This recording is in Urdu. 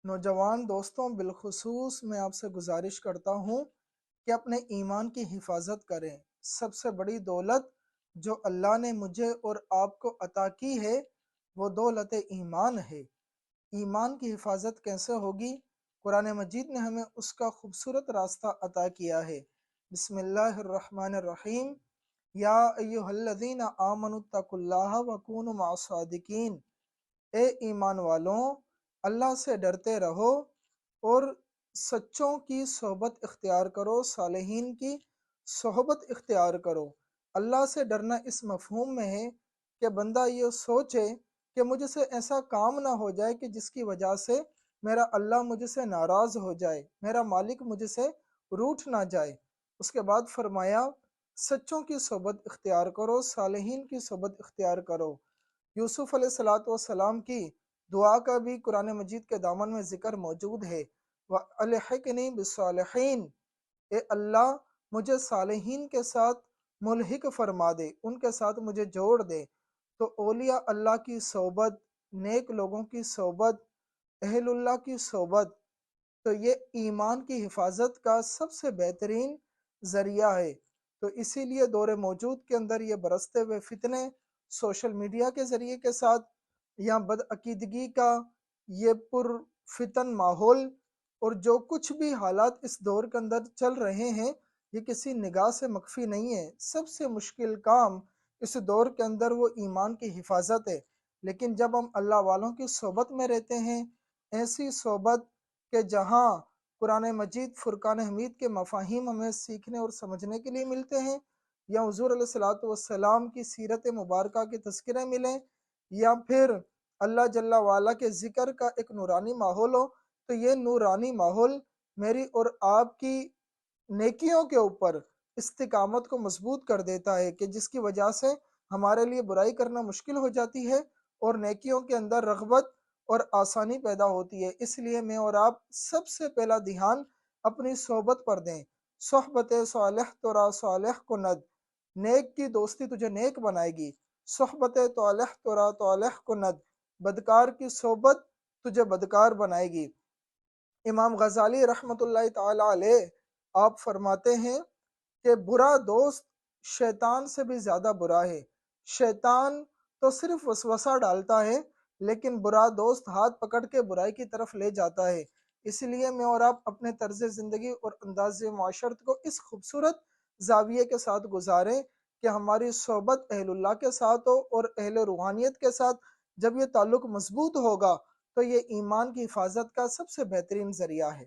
نوجوان دوستوں، بالخصوص میں آپ سے گزارش کرتا ہوں کہ اپنے ایمان کی حفاظت کریں۔ سب سے بڑی دولت جو اللہ نے مجھے اور آپ کو عطا کی ہے وہ دولت ایمان ہے۔ ایمان کی حفاظت کیسے ہوگی؟ قرآن مجید نے ہمیں اس کا خوبصورت راستہ عطا کیا ہے۔ بسم اللہ الرحمن الرحیم۔ یا ایہا الذین آمنوا اتقوا اللہ وکونوا مع الصادقین۔ اے ایمان والوں، اللہ سے ڈرتے رہو اور سچوں کی صحبت اختیار کرو، صالحین کی صحبت اختیار کرو۔ اللہ سے ڈرنا اس مفہوم میں ہے کہ بندہ یہ سوچے کہ مجھ سے ایسا کام نہ ہو جائے کہ جس کی وجہ سے میرا اللہ مجھ سے ناراض ہو جائے، میرا مالک مجھ سے روٹھ نہ جائے۔ اس کے بعد فرمایا سچوں کی صحبت اختیار کرو، صالحین کی صحبت اختیار کرو۔ یوسف علیہ السلام کی دعا کا بھی قرآن مجید کے دامن میں ذکر موجود ہے۔ وَأَلْحِقْنِي بِالصَّالِحِينَ۔ اے اللہ مجھے صالحین کے ساتھ ملحق فرما دے، ان کے ساتھ مجھے جوڑ دے۔ تو اولیاء اللہ کی صحبت، نیک لوگوں کی صحبت، اہل اللہ کی صحبت، تو یہ ایمان کی حفاظت کا سب سے بہترین ذریعہ ہے۔ تو اسی لیے دور موجود کے اندر یہ برستے ہوئے فتنے، سوشل میڈیا کے ذریعے کے ساتھ یا بدعقیدگی کا یہ پر فتن ماحول اور جو کچھ بھی حالات اس دور کے اندر چل رہے ہیں، یہ کسی نگاہ سے مخفی نہیں ہے۔ سب سے مشکل کام اس دور کے اندر وہ ایمان کی حفاظت ہے۔ لیکن جب ہم اللہ والوں کی صحبت میں رہتے ہیں، ایسی صحبت کہ جہاں قرآن مجید فرقان حمید کے مفاہیم ہمیں سیکھنے اور سمجھنے کے لیے ملتے ہیں، یا حضور علیہ السلام کی سیرت مبارکہ کے تذکرے ملیں، یا پھر اللہ جل وعلا کے ذکر کا ایک نورانی ماحول ہو، تو یہ نورانی ماحول میری اور آپ کی نیکیوں کے اوپر استقامت کو مضبوط کر دیتا ہے، کہ جس کی وجہ سے ہمارے لیے برائی کرنا مشکل ہو جاتی ہے اور نیکیوں کے اندر رغبت اور آسانی پیدا ہوتی ہے۔ اس لیے میں اور آپ سب سے پہلا دھیان اپنی صحبت پر دیں۔ صحبت صالح ترا صالح کند۔ نیک کی دوستی تجھے نیک بنائے گی۔ صحبت طالح ترا طالح کند۔ بدکار کی صحبت تجھے بدکار بنائے گی۔ امام غزالی رحمۃ اللہ تعالی علیہ آپ فرماتے ہیں کہ برا دوست شیطان سے بھی زیادہ برا ہے۔ شیطان تو صرف وسوسہ ڈالتا ہے، لیکن برا دوست ہاتھ پکڑ کے برائی کی طرف لے جاتا ہے۔ اس لیے میں اور آپ اپنے طرز زندگی اور انداز معاشرت کو اس خوبصورت زاویے کے ساتھ گزاریں کہ ہماری صحبت اہل اللہ کے ساتھ ہو، اور اہل روحانیت کے ساتھ جب یہ تعلق مضبوط ہوگا تو یہ ایمان کی حفاظت کا سب سے بہترین ذریعہ ہے۔